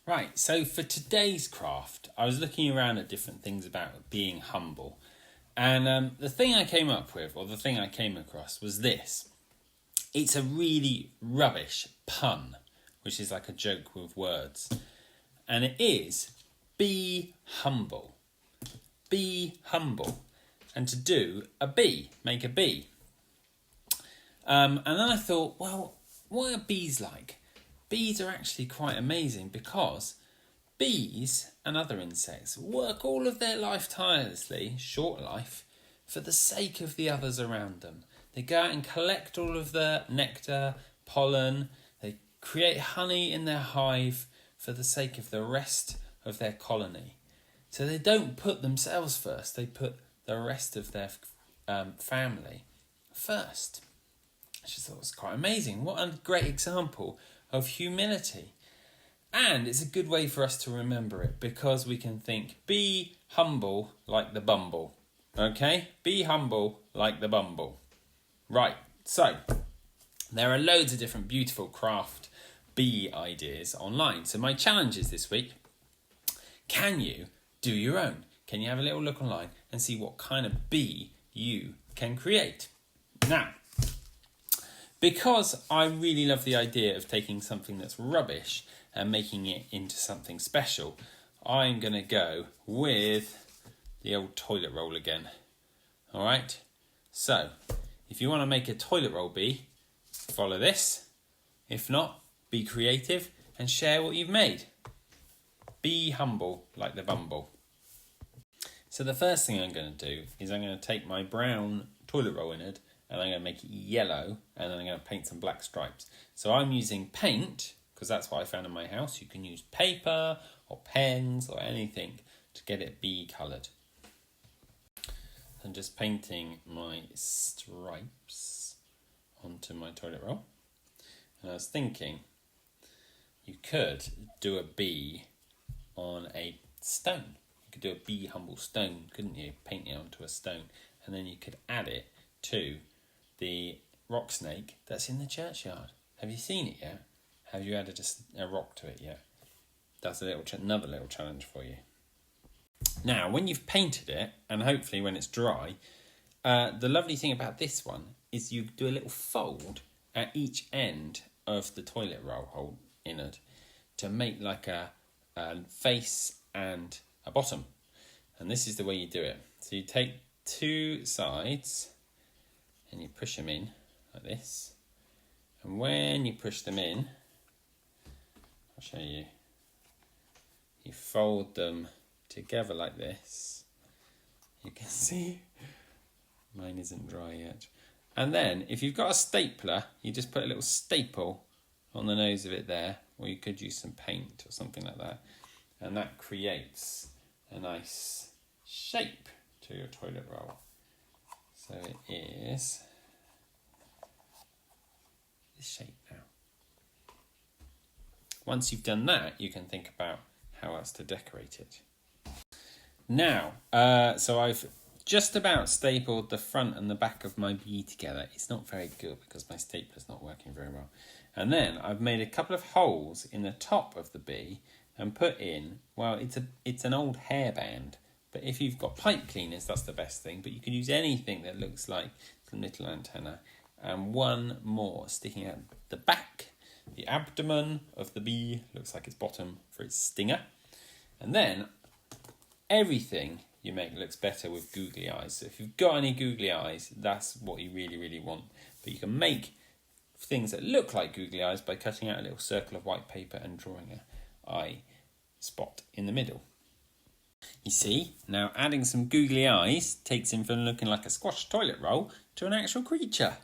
Right, so for today's craft, I was looking around at different things about being humble. And the thing I came up with, or the thing I came across, was this. It's a really rubbish pun, which is like a joke with words. And it is, be humble. Be humble. And to do a bee, make a bee. And then I thought, well, what are bees like? Bees are actually quite amazing because bees and other insects work all of their life tirelessly, short life, for the sake of the others around them. They go out and collect all of the nectar, pollen, they create honey in their hive for the sake of the rest of their colony. So they don't put themselves first, they put the rest of their family first. I just thought it was quite amazing. What a great example of humility. And it's a good way for us to remember it because we can think, be humble like the bumble. Okay? Be humble like the bumble. Right, so there are loads of different beautiful craft bee ideas online. So my challenge is this week, can you do your own? Can you have a little look online and see what kind of bee you can create? Now, because I really love the idea of taking something that's rubbish and making it into something special, I'm going to go with the old toilet roll again. All right? So, if you want to make a toilet roll bee, follow this. If not, be creative and share what you've made. Be humble like the bumble. So the first thing I'm going to do is I'm going to take my brown toilet roll innard and I'm going to make it yellow and then I'm going to paint some black stripes. So I'm using paint because that's what I found in my house. You can use paper or pens or anything to get it bee coloured. I'm just painting my stripes onto my toilet roll. And I was thinking you could do a bee on a stone. You could do a bee humble stone, couldn't you? Paint it onto a stone and then you could add it to the rock snake that's in the churchyard. Have you seen it yet? Have you added a rock to it yet? That's another little challenge for you. Now, when you've painted it, and hopefully when it's dry, the lovely thing about this one is you do a little fold at each end of the toilet roll hole innard to make like a face and a bottom. And this is the way you do it. So you take two sides and you push them in like this. And when you push them in, I'll show you, you fold them together like this. You can see mine isn't dry yet. And then if you've got a stapler, you just put a little staple on the nose of it there, or you could use some paint or something like that, and that creates a nice shape to your toilet roll. So it is this shape now. Once you've done that, you can think about how else to decorate it. Now, so I've just about stapled the front and the back of my bee together. It's not very good because my stapler's not working very well. And then I've made a couple of holes in the top of the bee and put in, well, it's an old hairband. But if you've got pipe cleaners, that's the best thing. But you can use anything that looks like some little antenna. And one more sticking out the back. The abdomen of the bee looks like its bottom for its stinger. And then everything you make looks better with googly eyes. So if you've got any googly eyes, that's what you really, really want. But you can make things that look like googly eyes by cutting out a little circle of white paper and drawing an eye spot in the middle. You see, now adding some googly eyes takes him from looking like a squash toilet roll to an actual creature.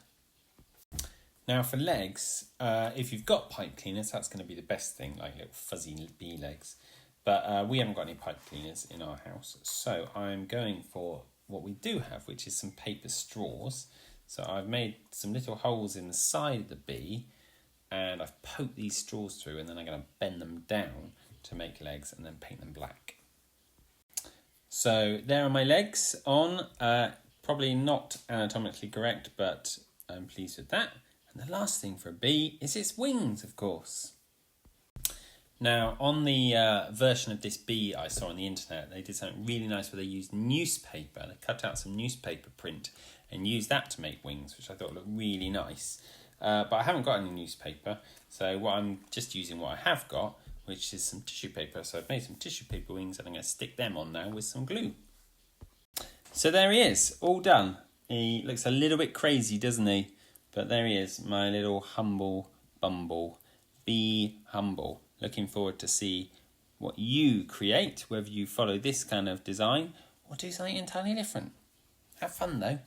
Now for legs, if you've got pipe cleaners, that's going to be the best thing, like little fuzzy bee legs. But we haven't got any pipe cleaners in our house, so I'm going for what we do have, which is some paper straws. So I've made some little holes in the side of the bee, and I've poked these straws through, and then I'm going to bend them down to make legs and then paint them black. So there are my legs on, probably not anatomically correct, but I'm pleased with that. And the last thing for a bee is its wings, of course. Now, on the version of this bee I saw on the internet, they did something really nice where they used newspaper. They cut out some newspaper print and used that to make wings, which I thought looked really nice. But I haven't got any newspaper, so I'm just using what I have got, which is some tissue paper. So I've made some tissue paper wings and I'm going to stick them on now with some glue. So there he is, all done. He looks a little bit crazy, doesn't he? But there he is, my little humble bumble. Be humble. Looking forward to see what you create, whether you follow this kind of design or do something entirely different. Have fun though.